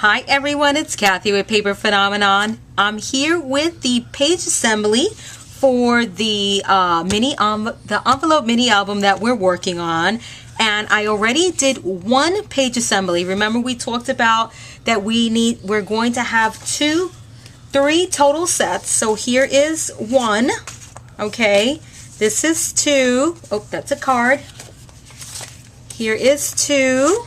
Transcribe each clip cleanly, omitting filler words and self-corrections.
Hi everyone, it's Kathy with Paper Phenomenon. I'm here with the page assembly for the envelope mini album that we're working on, and I already did one page assembly. Remember we talked about that we're going to have three total sets. So here is one. Okay, this is two. Oh, that's a card. Here is two.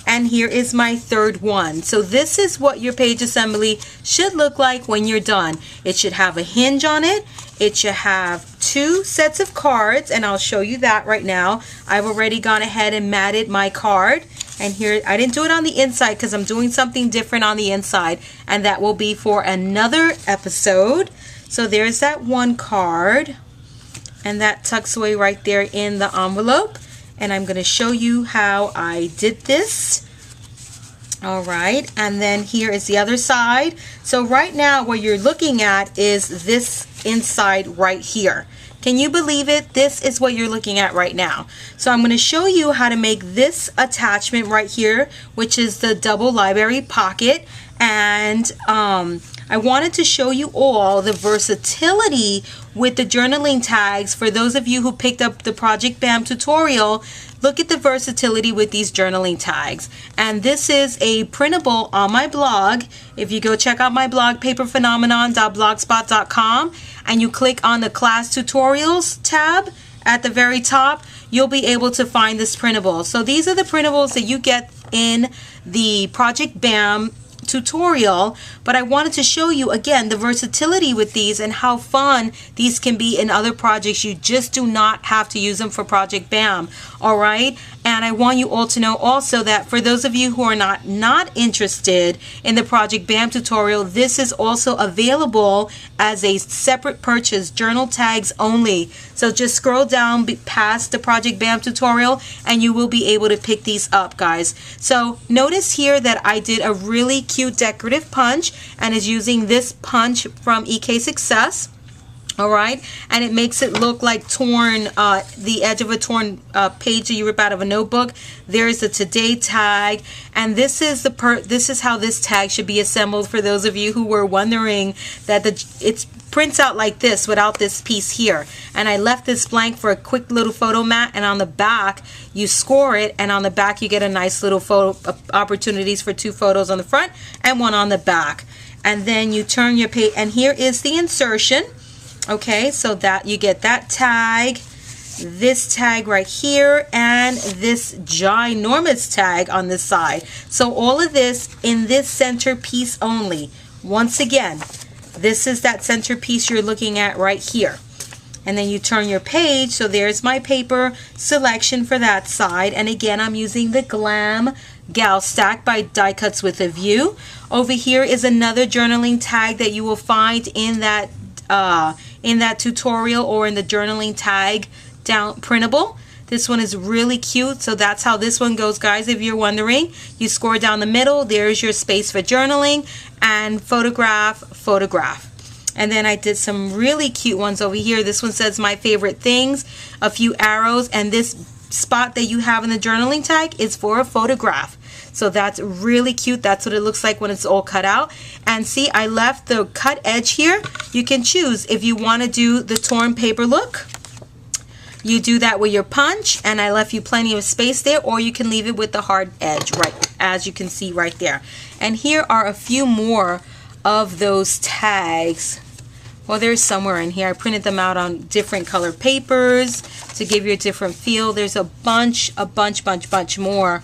And here is my third one. So this is what your page assembly should look like when you're done. It should have a hinge on it. It should have two sets of cards, and I'll show you that right now. I've already gone ahead and matted my card. And here, I didn't do it on the inside because I'm doing something different on the inside, and that will be for another episode. So there's that one card, and that tucks away right there in the envelope. And I'm going to show you how I did this. All right, and then here is the other side. So right now what you're looking at is this inside right here. Can you believe it? This is what you're looking at right now. So I'm going to show you how to make this attachment right here, which is the double library pocket. And I wanted to show you all the versatility with the journaling tags. For those of you who picked up the Project BAM tutorial, look at the versatility with these journaling tags. And this is a printable on my blog. If you go check out my blog, paperphenomenon.blogspot.com, and you click on the class tutorials tab at the very top, you'll be able to find this printable. So these are the printables that you get in the Project BAM tutorial, but I wanted to show you again the versatility with these and how fun these can be in other projects. You just do not have to use them for Project BAM. All right, and I want you all to know also that for those of you who are not interested in the Project BAM tutorial, this is also available as a separate purchase, journal tags only. So just scroll down past the Project BAM tutorial and you will be able to pick these up, guys. So notice here that I did a really cute decorative punch, and is using this punch from EK Success. All right, and it makes it look like torn, the edge of a torn page that you rip out of a notebook. There's the today tag, and this is how this tag should be assembled. For those of you who were wondering that it prints out like this without this piece here, and I left this blank for a quick little photo mat, and on the back you score it, and on the back you get a nice little photo opportunities for two photos on the front and one on the back. And then you turn your page, and here is the insertion. Okay, so that you get that tag, this tag right here, and this ginormous tag on this side. So all of this in this center piece only. Once again, this is that center piece you're looking at right here. And then you turn your page, so there's my paper selection for that side. And again, I'm using the Glam Gal Stack by Die Cuts with a View. Over here is another journaling tag that you will find in that tutorial, or in the journaling tag down printable. This one is really cute. So that's how this one goes, guys. If you're wondering, you score down the middle, there's your space for journaling, and photograph. And then I did some really cute ones over here. This one says my favorite things, a few arrows, and this spot that you have in the journaling tag is for a photograph. So that's really cute. That's what it looks like when it's all cut out. And see, I left the cut edge here. You can choose if you want to do the torn paper look. You do that with your punch, and I left you plenty of space there, or you can leave it with the hard edge, right, as you can see right there. And here are a few more of those tags. Well, there's somewhere in here. I printed them out on different color papers to give you a different feel. There's a bunch more.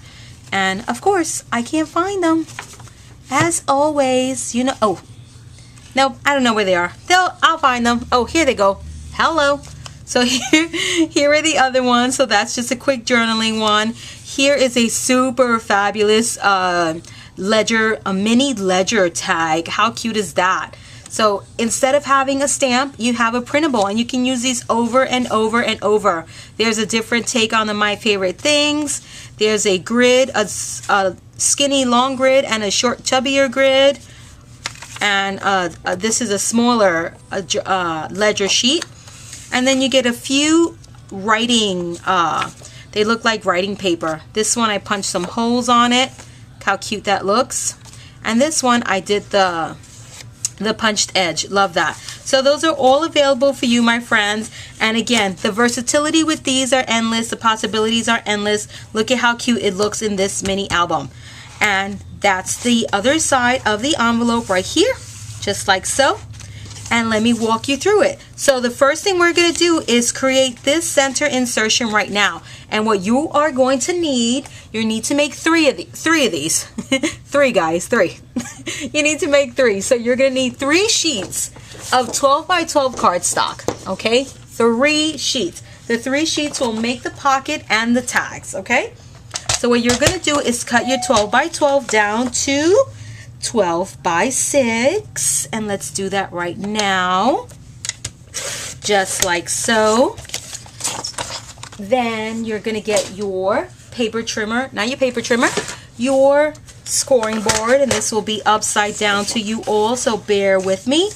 And of course, I can't find them. As always, you know. Oh, no, I don't know where they are. I'll find them. Oh, here they go. Hello. So here are the other ones. So that's just a quick journaling one. Here is a super fabulous ledger, a mini ledger tag. How cute is that? So instead of having a stamp, you have a printable, and you can use these over and over and over. There's a different take on the My Favorite Things. There's a grid, a skinny long grid, and a short chubbier grid. And this is a smaller ledger sheet. And then you get a few writing, they look like writing paper. This one I punched some holes on it. How cute that looks. And this one I did the punched edge. Love that. So those are all available for you, my friends. And again, the versatility with these are endless. The possibilities are endless. Look at how cute it looks in this mini album. And that's the other side of the envelope right here, just like so. And let me walk you through it. So the first thing we're going to do is create this center insertion right now. And what you are going to need, you need to make three of these. Three, guys, three. You need to make three. So you're going to need 3 sheets of 12 by 12 cardstock. Okay, 3 sheets. The 3 sheets will make the pocket and the tags. Okay, so what you're going to do is cut your 12 by 12 down to 12 by 6, and let's do that right now, just like so. Then you're gonna get your paper trimmer, not your paper trimmer, your scoring board, and this will be upside down to you all, so bear with me.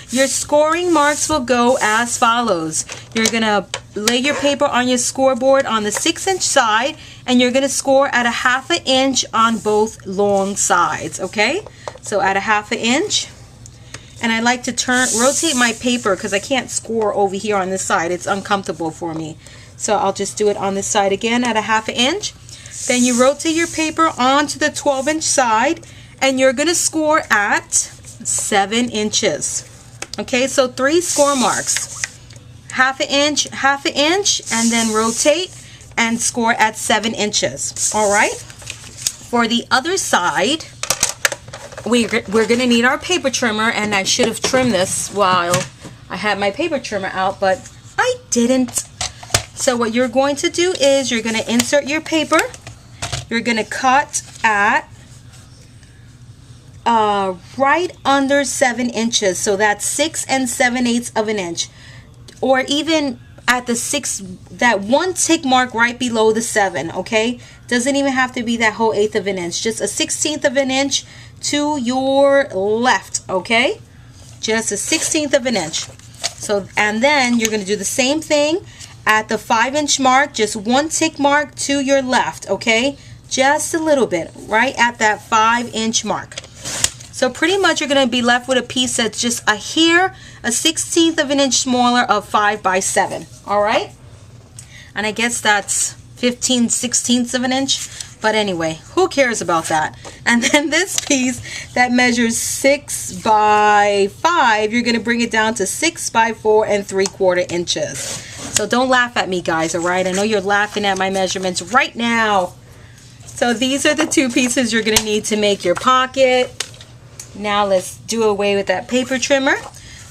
Your scoring marks will go as follows. You're gonna lay your paper on your scoreboard on the 6-inch side, and you're gonna score at a 1/2 inch on both long sides. Okay, so at a 1/2 inch. And I like to rotate my paper because I can't score over here on this side. It's uncomfortable for me. So I'll just do it on this side again at a 1/2 inch. Then you rotate your paper onto the 12-inch side, and you're gonna score at 7 inches. Okay, so 3 score marks. 1/2 inch, 1/2 inch, and then rotate and score at 7 inches. All right. For the other side, we're going to need our paper trimmer, and I should have trimmed this while I had my paper trimmer out, but I didn't. So what you're going to do is you're going to insert your paper. You're going to cut at right under 7 inches. So that's 6 7/8 of an inch. Or even at the 6, that 1 tick mark right below the 7, okay? Doesn't even have to be that whole 1/8 of an inch. Just a 1/16 of an inch to your left, okay? Just a 1/16 of an inch. So, and then you're going to do the same thing at the 5-inch mark, just 1 tick mark to your left, okay? Just a little bit, right at that 5-inch mark. So pretty much you're going to be left with a piece that's just a hair, a 1/16 of an inch smaller of 5 by 7. All right? And I guess that's 15/16 of an inch. But anyway, who cares about that? And then this piece that measures 6 by 5, you're going to bring it down to 6 by 4 3/4 inches. So don't laugh at me, guys, all right? I know you're laughing at my measurements right now. So these are the 2 pieces you're going to need to make your pocket. Now let's do away with that paper trimmer.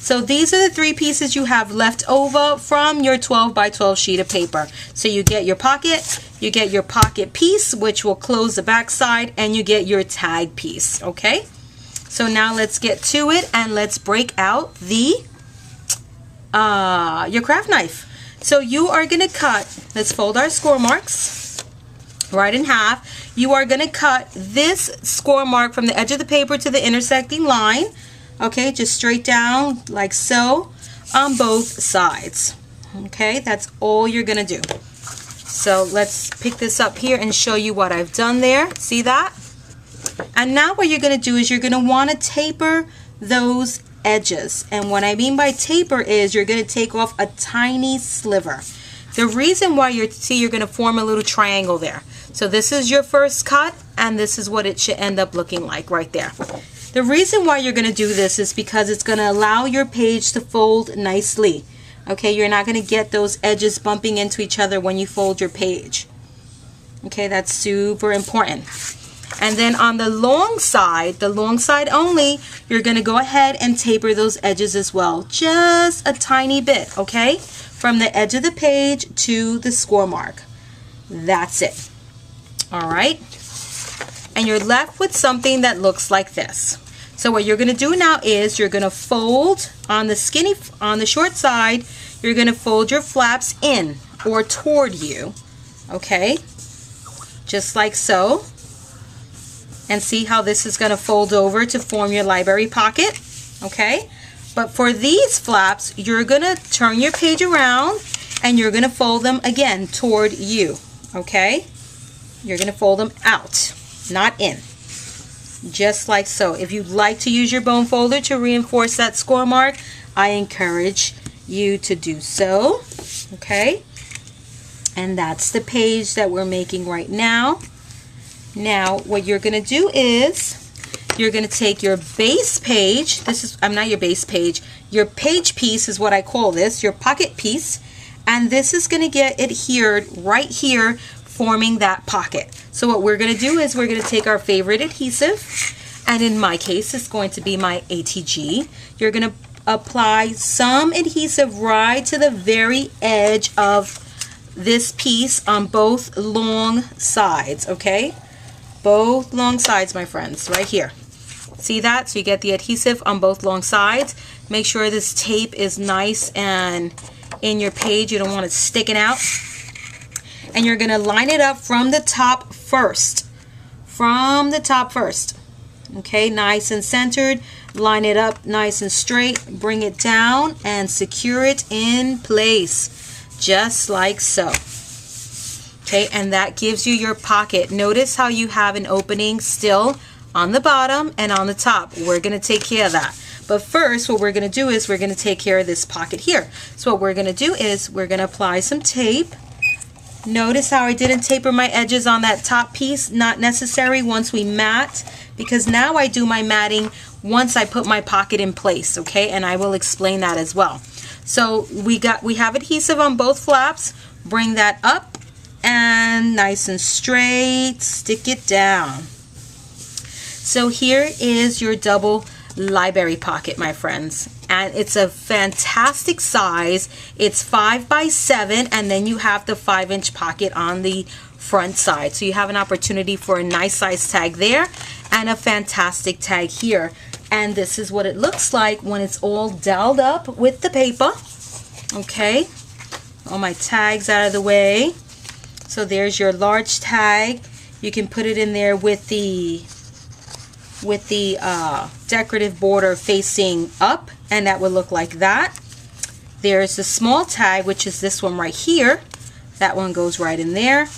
So these are the 3 pieces you have left over from your 12 by 12 sheet of paper. So you get your pocket piece, which will close the back side, and you get your tag piece, okay? So now let's get to it, and let's break out the your craft knife. So you are gonna cut, let's fold our score marks right in half. You are gonna cut this score mark from the edge of the paper to the intersecting line. Okay, just straight down like so on both sides. Okay, that's all you're gonna do. So let's pick this up here and show you what I've done there. See that? And now what you're gonna do is you're gonna wanna taper those edges. And what I mean by taper is you're gonna take off a tiny sliver. The reason why you're gonna form a little triangle there. So this is your first cut, and this is what it should end up looking like right there. The reason why you're going to do this is because it's going to allow your page to fold nicely. Okay, you're not going to get those edges bumping into each other when you fold your page. Okay, that's super important. And then on the long side only, you're going to go ahead and taper those edges as well. Just a tiny bit, okay? From the edge of the page to the score mark. That's it. All right? And you're left with something that looks like this. So what you're going to do now is you're going to fold on the short side, you're going to fold your flaps in or toward you, okay? Just like so. And see how this is going to fold over to form your library pocket, okay? But for these flaps, you're going to turn your page around and you're going to fold them again toward you, okay? You're going to fold them out, not in. just like so. If you'd like to use your bone folder to reinforce that score mark, I encourage you to do so. Okay, and that's the page that we're making right now. Now what you're gonna do is you're gonna take your base page. This is, not your base page, your page piece is what I call this, your pocket piece, and this is gonna get adhered right here, forming that pocket. So what we're gonna do is we're gonna take our favorite adhesive, and in my case it's going to be my ATG. You're gonna apply some adhesive right to the very edge of this piece on both long sides, okay? Both long sides, my friends, right here. See that? So you get the adhesive on both long sides. Make sure this tape is nice and in your page. You don't want it sticking out. And you're gonna line it up from the top first. From the top first. Okay, nice and centered. Line it up nice and straight. Bring it down and secure it in place. Just like so. Okay, and that gives you your pocket. Notice how you have an opening still on the bottom and on the top. We're going to take care of that. But first, what we're going to do is we're going to take care of this pocket here. So what we're going to do is we're going to apply some tape. Notice how I didn't taper my edges on that top piece. Not necessary once we mat, because now I do my matting once I put my pocket in place, okay? And I will explain that as well. So we have adhesive on both flaps. Bring that up and nice and straight, stick it down. So here is your double library pocket, my friends, and it's a fantastic size. It's 5 by 7, and then you have the 5-inch pocket on the front side, so you have an opportunity for a nice size tag there and a fantastic tag here. And this is what it looks like when it's all doweled up with the paper. Okay, all my tags out of the way. So there's your large tag. You can put it in there with the decorative border facing up, and that would look like that. There's the small tag, which is this one right here. That one goes right in there.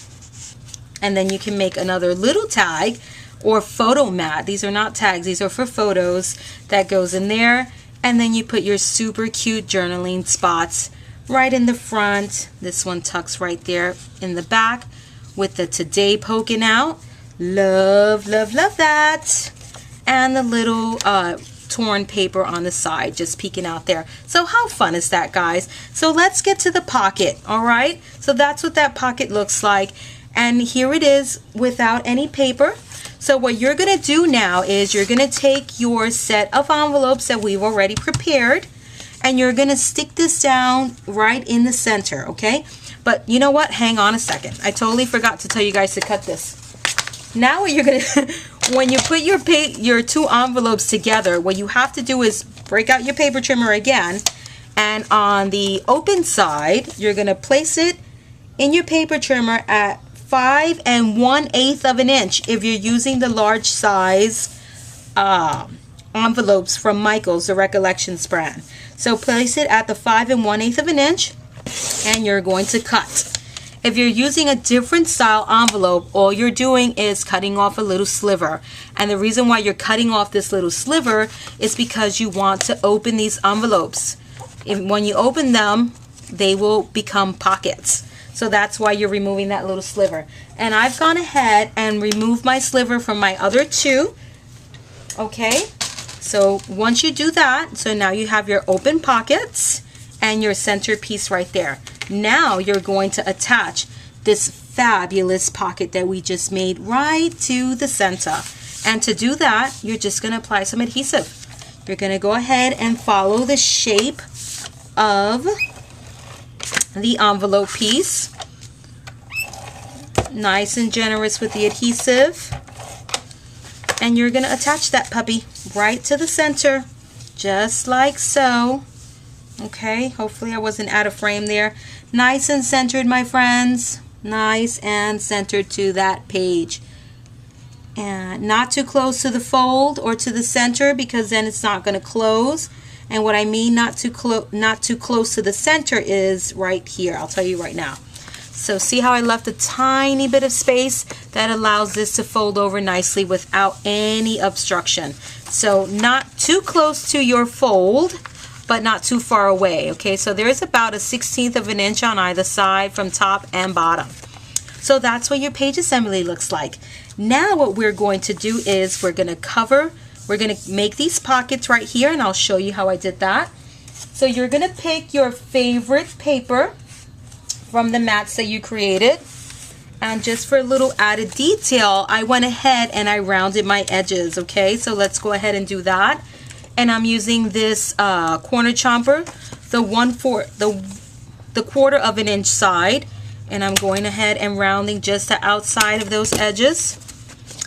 And then you can make another little tag or photo mat. These are not tags, these are for photos. That goes in there. And then you put your super cute journaling spots right in the front. This one tucks right there in the back with the today poking out. Love, love, love that. And the little torn paper on the side just peeking out there. So how fun is that, guys? So let's get to the pocket. All right, so that's what that pocket looks like, and here it is without any paper. So what you're gonna do now is you're gonna take your set of envelopes that we've already prepared, and you're gonna stick this down right in the center. Okay, but you know what, hang on a second, I totally forgot to tell you guys to cut this. Now what you're gonna when you put your two envelopes together, what you have to do is break out your paper trimmer again, and on the open side you're gonna place it in your paper trimmer at 5 1/8 of an inch if you're using the large size envelopes from Micheal's, the Recollection brand. So place it at the 5 1/8 of an inch, and you're going to cut. If you're using a different style envelope, all you're doing is cutting off a little sliver. And the reason why you're cutting off this little sliver is because you want to open these envelopes. When you open them, they will become pockets. So that's why you're removing that little sliver. And I've gone ahead and removed my sliver from my other two. Okay, so once you do that, so now you have your open pockets and your center piece right there. Now you're going to attach this fabulous pocket that we just made right to the center. And to do that, you're just going to apply some adhesive. You're going to go ahead and follow the shape of the envelope piece. Nice and generous with the adhesive. And you're going to attach that puppy right to the center, just like so. Okay, hopefully I wasn't out of frame there. Nice and centered, my friends. Nice and centered to that page. And not too close to the fold or to the center, because then it's not going to close. And what I mean not too close to the center is right here. I'll tell you right now. So see how I left a tiny bit of space? That allows this to fold over nicely without any obstruction. So not too close to your fold, but not too far away. Okay, so there is about a 1/16 of an inch on either side from top and bottom. So that's what your page assembly looks like. Now what we're going to do is we're going to make these pockets right here, and I'll show you how I did that. So you're going to pick your favorite paper from the mats that you created, and just for a little added detail, I went ahead and I rounded my edges. Okay, so let's go ahead and do that. And I'm using this corner chomper, the 1/4 of an inch side, and I'm going ahead and rounding just the outside of those edges.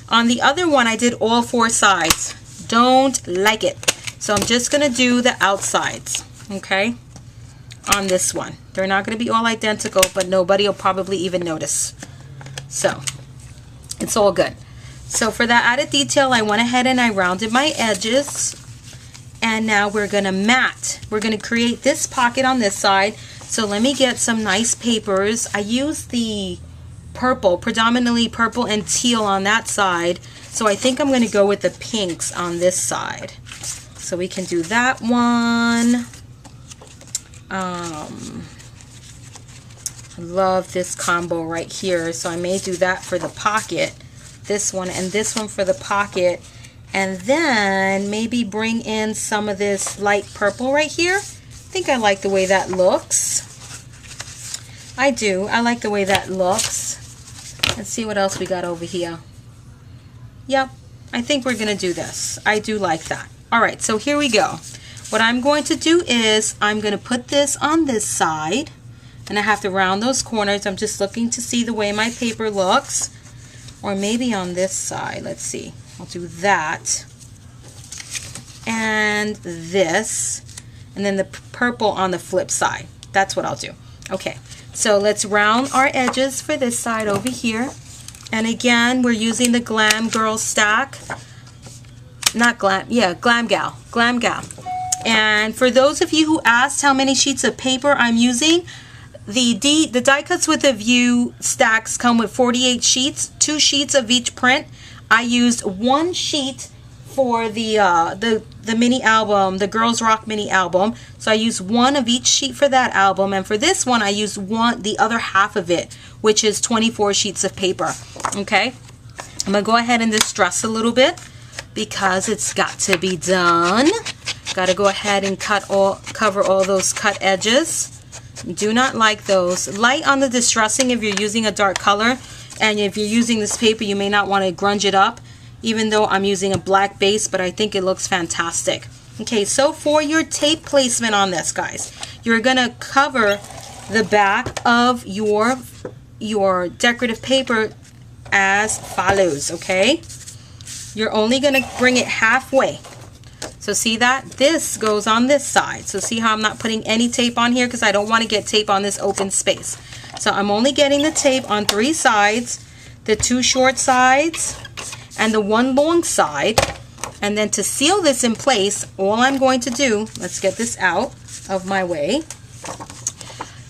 On the other one, I did all 4 sides. Don't like it, so I'm just gonna do the outsides. Okay, on this one, they're not going to be all identical, but nobody will probably even notice, so it's all good. So for that added detail, I went ahead and I rounded my edges, and now we're going to mat. We're going to create this pocket on this side. So let me get some nice papers. I used the purple, predominantly purple and teal on that side, so I think I'm going to go with the pinks on this side. So we can do that one. I love this combo right here, so I may do that for the pocket, this one and this one for the pocket, and then maybe bring in some of this light purple right here. I think I like the way that looks. I do. I like the way that looks. Let's see what else we got over here. Yep, I think we're gonna do this. I do like that. Alright, so here we go. What I'm going to do is I'm going to put this on this side, and I have to round those corners. I'm just looking to see the way my paper looks, or maybe on this side. Let's see. I'll do that and this, and then the purple on the flip side. That's what I'll do. Okay, so let's round our edges for this side over here, and again we're using the Glam Girl stack. Not Glam, yeah, Glam Gal. And for those of you who asked how many sheets of paper I'm using, the die cuts with a view stacks come with 48 sheets, 2 sheets of each print. I used 1 sheet for the mini album, the Girls Rock mini album. So I used 1 of each sheet for that album, and for this one I used the other half of it, which is 24 sheets of paper. Okay, I'm gonna go ahead and distress a little bit because it's got to be done. Got to go ahead and cover all those cut edges. Do not like those. Light on the distressing if you're using a dark color, and if you're using this paper you may not want to grunge it up, even though I'm using a black base, but I think it looks fantastic. Okay, so for your tape placement on this, guys, you're gonna cover the back of your decorative paper as follows. Okay, you're only gonna bring it halfway. So see that? This goes on this side. So see how I'm not putting any tape on here because I don't want to get tape on this open space. So I'm only getting the tape on 3 sides, the 2 short sides and the 1 long side. And then to seal this in place, all I'm going to do, let's get this out of my way.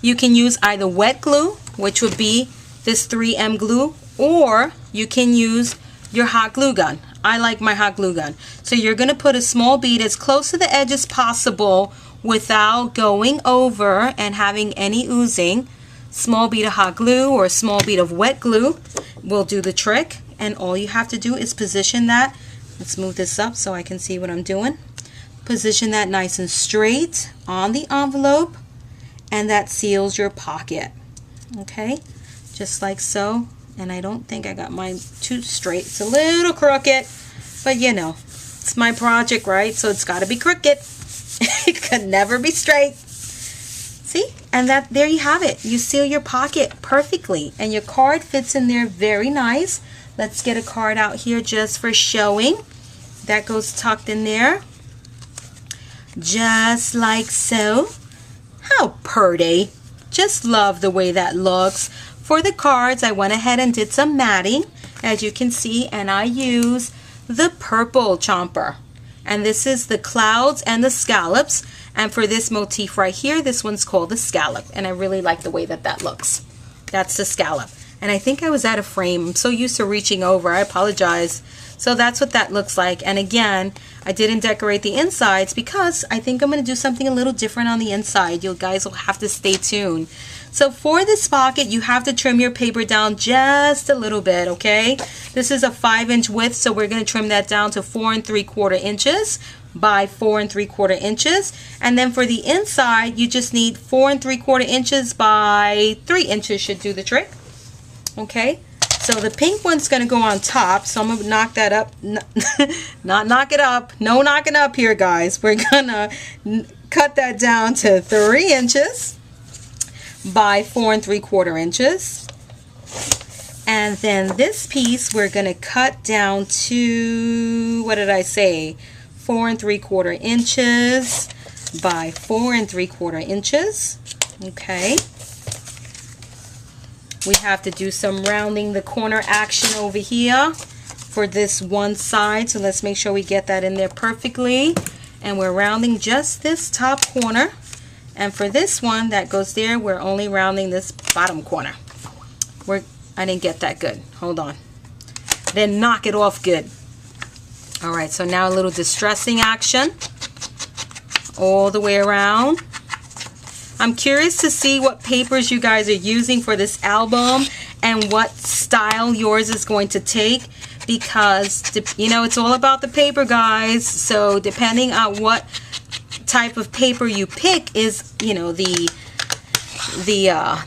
You can use either wet glue, which would be this 3M glue, or you can use your hot glue gun. I like my hot glue gun. So you're going to put a small bead as close to the edge as possible without going over and having any oozing. Small bead of hot glue or a small bead of wet glue will do the trick. And all you have to do is position that. Let's move this up so I can see what I'm doing. Position that nice and straight on the envelope, and that seals your pocket. Okay, just like so. And I don't think I got mine too straight. It's a little crooked, but you know, it's my project, right? So it's got to be crooked. It could never be straight. See? And there you have it. You seal your pocket perfectly, and your card fits in there very nice. Let's get a card out here just for showing. That goes tucked in there, just like so. How pretty. Just love the way that looks. For the cards, I went ahead and did some matting, as you can see, and I use the purple Chomper. And this is the clouds and the scallops. And for this motif right here, this one's called the scallop. And I really like the way that that looks. That's the scallop. And I think I was out of frame. I'm so used to reaching over. I apologize. So that's what that looks like. And again, I didn't decorate the insides because I think I'm going to do something a little different on the inside. You guys will have to stay tuned. So for this pocket, you have to trim your paper down just a little bit, okay? This is a 5-inch width, so we're going to trim that down to 4 3/4 inches by 4 3/4 inches. And then for the inside, you just need 4 3/4 inches by 3 inches should do the trick, okay? So the pink one's going to go on top, so I'm going to knock that up. Not knock it up. No knocking up here, guys. We're going to cut that down to 3 inches by 4 3/4 inches. And then this piece we're going to cut down to, what did I say? 4 3/4 inches by 4 3/4 inches. Okay. We have to do some rounding the corner action over here for this one side. So let's make sure we get that in there perfectly. And we're rounding just this top corner. And for this one that goes there, we're only rounding this bottom corner. I didn't get that good. Hold on. Then knock it off good. All right, so now a little distressing action all the way around. I'm curious to see what papers you guys are using for this album and what style yours is going to take, because you know it's all about the paper, guys. So depending on what type of paper you pick is, you know, the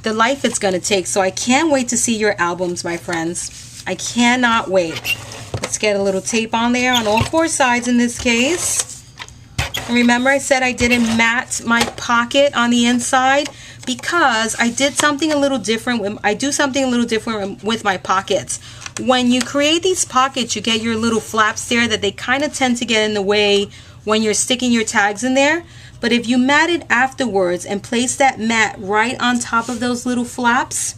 life it's going to take. So I can't wait to see your albums, my friends. I cannot wait. Let's get a little tape on there on all 4 sides in this case. And remember I said I didn't mat my pocket on the inside because I did something a little different. I do something a little different with my pockets. When you create these pockets, you get your little flaps there that they kind of tend to get in the way when you're sticking your tags in there. But if you mat it afterwards and place that mat right on top of those little flaps,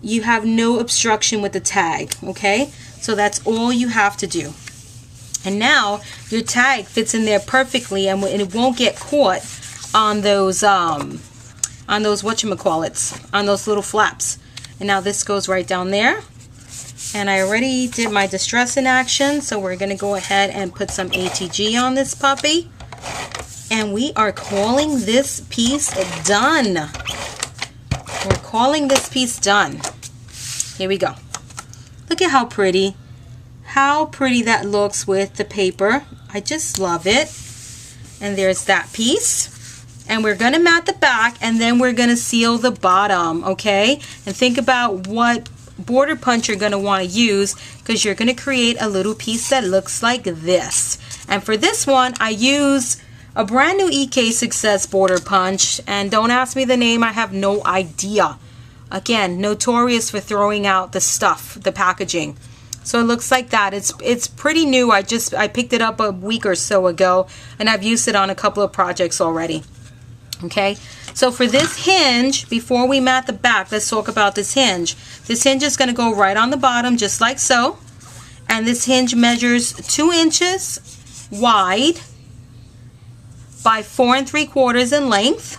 you have no obstruction with the tag, okay? So that's all you have to do. And now your tag fits in there perfectly, and it won't get caught on those whatchamacallits, on those little flaps. And now this goes right down there. And I already did my distress in action, so we're going to go ahead and put some ATG on this puppy. And we are calling this piece done. We're calling this piece done. Here we go. Look at how pretty. How pretty that looks with the paper. I just love it. And there's that piece. And we're going to mat the back, and then we're going to seal the bottom, okay? And think about what border punch you're going to want to use, because you're going to create a little piece that looks like this. And for this one, I used a brand new EK Success border punch, and don't ask me the name, I have no idea. Again, notorious for throwing out the stuff, the packaging. So it looks like that. It's pretty new. I picked it up a week or so ago, and I've used it on a couple of projects already. Okay, so for this hinge, before we mat the back, let's talk about this hinge. This hinge is going to go right on the bottom, just like so. And this hinge measures 2 inches wide by 4 3/4 in length.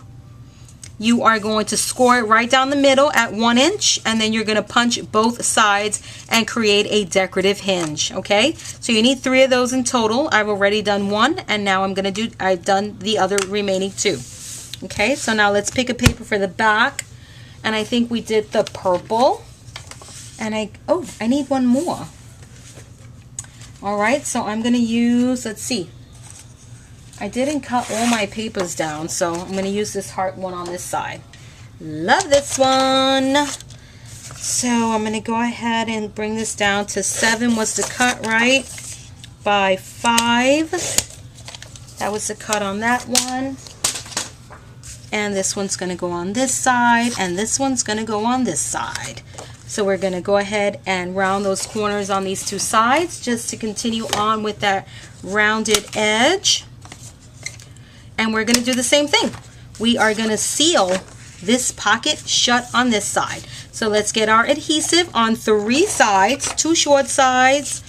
You are going to score it right down the middle at 1 inch, and then you're going to punch both sides and create a decorative hinge. Okay, so you need 3 of those in total. I've already done 1, and now I've done the other remaining 2. Okay, so now let's pick a paper for the back, and I think we did the purple, and I need one more. All right, so I'm going to use, let's see, I didn't cut all my papers down, so I'm going to use this heart one on this side. Love this one. So I'm going to go ahead and bring this down to 7 was the cut, right? By 5. That was the cut on that one. And this one's going to go on this side, and this one's going to go on this side. So we're going to go ahead and round those corners on these 2 sides just to continue on with that rounded edge. And we're going to do the same thing. We are going to seal this pocket shut on this side. So let's get our adhesive on 3 sides, 2 short sides,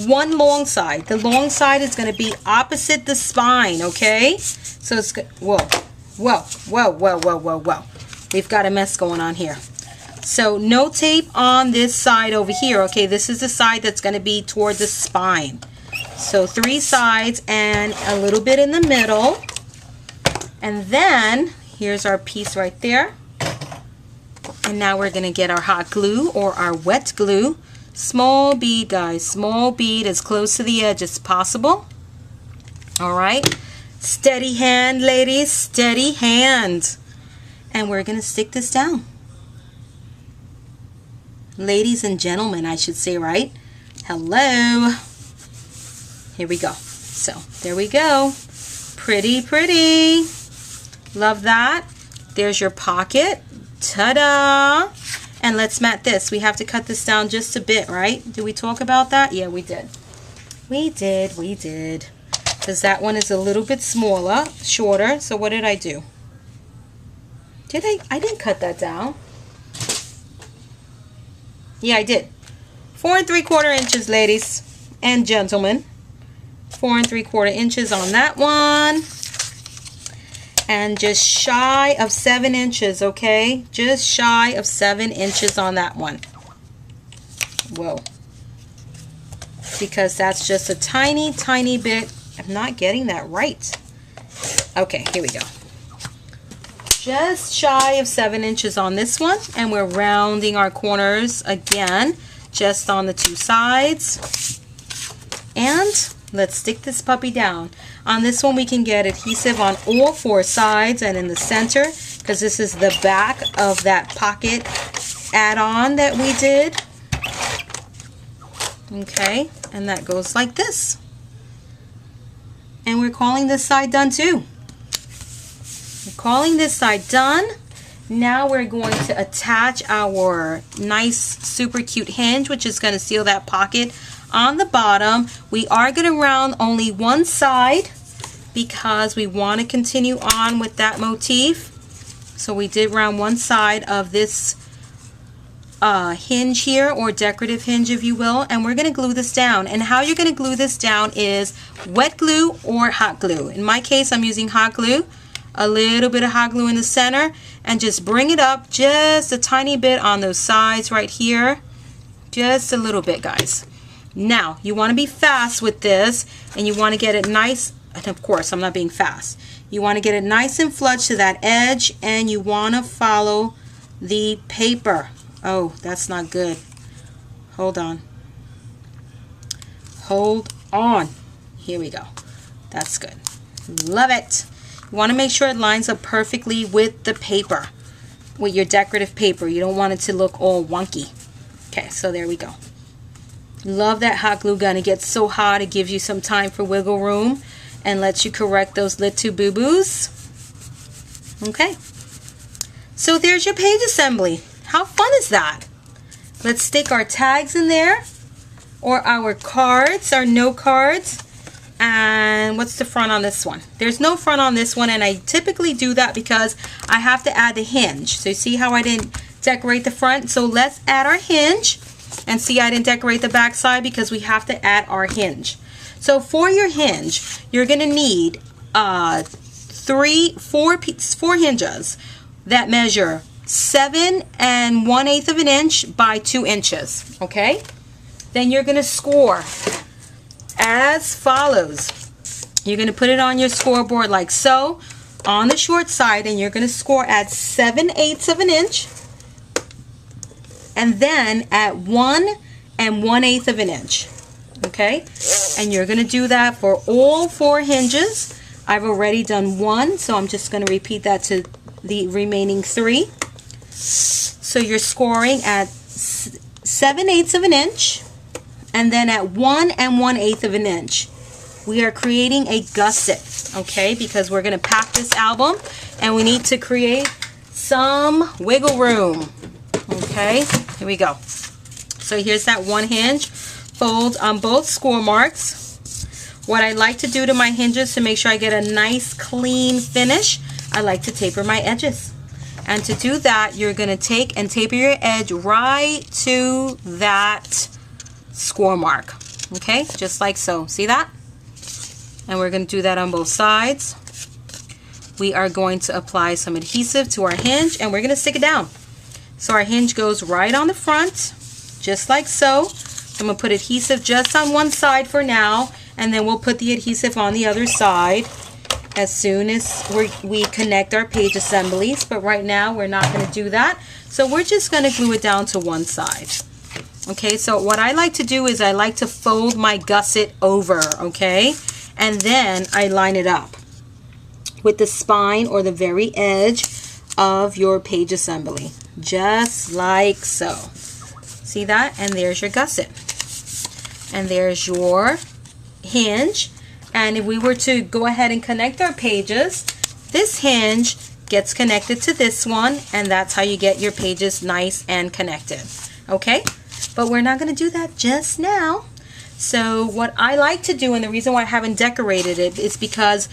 1 long side. The long side is going to be opposite the spine, okay? So it's good. Whoa. Whoa. We've got a mess going on here. So no tape on this side over here. Okay, this is the side that's going to be toward the spine. So 3 sides and a little bit in the middle. And then here's our piece right there. And now we're going to get our hot glue or our wet glue. Small bead, guys, small bead as close to the edge as possible. All right, steady hand, ladies, steady hand. And we're going to stick this down. Ladies and gentlemen, I should say, right? Hello. Here we go. So there we go. Pretty, pretty. Love that. There's your pocket. Ta-da! And let's mat this. We have to cut this down just a bit, right? Did we talk about that? Yeah, we did. We did. Because that one is a little bit smaller, shorter. So what did I do? I didn't cut that down. Yeah, I did. 4 3/4 inches, ladies and gentlemen. 4 3/4 inches on that one. And just shy of 7 inches, okay? Just shy of 7 inches on that one. Whoa. Because that's just a tiny, tiny bit. I'm not getting that right. Okay, here we go. Just shy of 7 inches on this one. And we're rounding our corners again, just on the 2 sides. And let's stick this puppy down. On this one we can get adhesive on all 4 sides and in the center, because this is the back of that pocket add-on that we did. Okay, and that goes like this. And we're calling this side done too. We're calling this side done. Now we're going to attach our nice super cute hinge, which is going to seal that pocket on the bottom. We are going to round only one side because we want to continue on with that motif. So we did round one side of this hinge here, or decorative hinge if you will, and we're going to glue this down. And how you're going to glue this down is wet glue or hot glue. In my case, I'm using hot glue. A little bit of hot glue in the center, and just bring it up just a tiny bit on those sides right here. Just a little bit, guys. Now, you want to be fast with this, and you want to get it nice, and of course, I'm not being fast. You want to get it nice and flush to that edge, and you want to follow the paper. Oh, that's not good. Hold on. Hold on. Here we go. That's good. Love it. You want to make sure it lines up perfectly with the paper, with your decorative paper. You don't want it to look all wonky. Okay, so there we go. Love that hot glue gun. It gets so hot, it gives you some time for wiggle room and lets you correct those little boo-boos. Okay, so there's your page assembly. How fun is that? Let's stick our tags in there, or our cards, our note cards. And what's the front on this one? There's no front on this one, and I typically do that because I have to add the hinge. So you see how I didn't decorate the front? So let's add our hinge. And see, I didn't decorate the back side because we have to add our hinge. So for your hinge, you're going to need 4 hinges that measure 7 1/8 of an inch by 2 inches. Okay? Then you're going to score as follows. You're going to put it on your scoreboard like so on the short side, and you're going to score at 7/8 of an inch, and then at 1 1/8 of an inch. Okay, and you're going to do that for all 4 hinges. I've already done 1, so I'm just going to repeat that to the remaining 3. So you're scoring at 7/8 of an inch, and then at 1 1/8 of an inch. We are creating a gusset, okay, because we're going to pack this album and we need to create some wiggle room. Okay, here we go. So here's that one hinge. Fold on both score marks. What I like to do to my hinges to make sure I get a nice clean finish, I like to taper my edges. And to do that, you're going to take and taper your edge right to that score mark. Okay, just like so. See that? And we're going to do that on both sides. We are going to apply some adhesive to our hinge, and we're going to stick it down. So our hinge goes right on the front, just like so. I'm going to put adhesive just on one side for now, and then we'll put the adhesive on the other side as soon as we connect our page assemblies. But right now we're not going to do that. So we're just going to glue it down to one side. Okay, so what I like to do is I like to fold my gusset over, okay? And then I line it up with the spine or the very edge of your page assembly, just like so. See that? And there's your gusset. And there's your hinge. And if we were to go ahead and connect our pages, this hinge gets connected to this one, and that's how you get your pages nice and connected. Okay? But we're not going to do that just now. So what I like to do, and the reason why I haven't decorated it, is because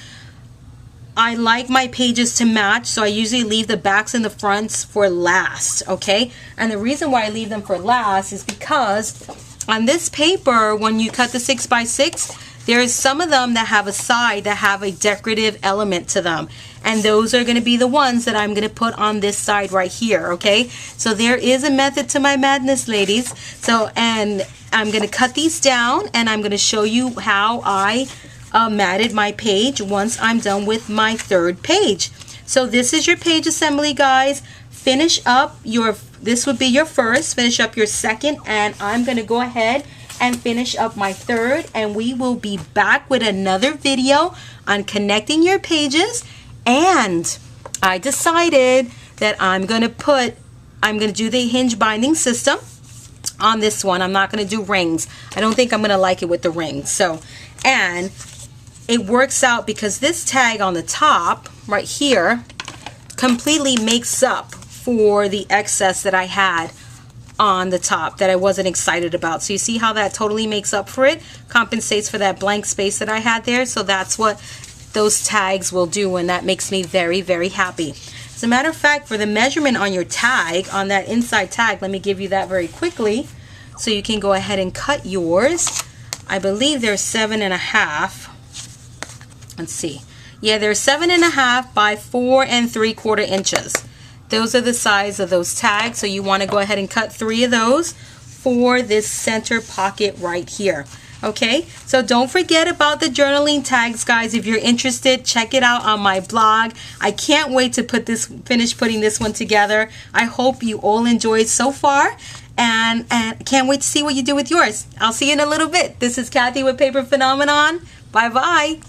I like my pages to match, so I usually leave the backs and the fronts for last, okay? And the reason why I leave them for last is because on this paper, when you cut the 6x6, there's some of them that have a side that have a decorative element to them. And those are going to be the ones that I'm going to put on this side right here, okay? So there is a method to my madness, ladies. So, and I'm going to cut these down, and I'm going to show you how I matted my page once I'm done with my third page. So this is your page assembly, guys. Finish up your, this would be your first, finish up your second, and I'm going to go ahead and finish up my third, and we will be back with another video on connecting your pages. And I decided that I'm going to do the hinge binding system on this one. I'm not going to do rings. I don't think I'm going to like it with the rings. So, and it works out because this tag on the top right here completely makes up for the excess that I had on the top that I wasn't excited about. So you see how that totally makes up for it, compensates for that blank space that I had there. So that's what those tags will do, and that makes me very, very happy. As a matter of fact, for the measurement on your tag, on that inside tag, let me give you that very quickly so you can go ahead and cut yours. I believe they're 7.5. Let's see. Yeah, they're 7.5 by 4 3/4 inches. Those are the size of those tags. So you want to go ahead and cut 3 of those for this center pocket right here. Okay, so don't forget about the journaling tags, guys. If you're interested, check it out on my blog. I can't wait to finish putting this one together. I hope you all enjoyed so far, and can't wait to see what you do with yours. I'll see you in a little bit. This is Kathy with Paper Phenomenon. Bye bye.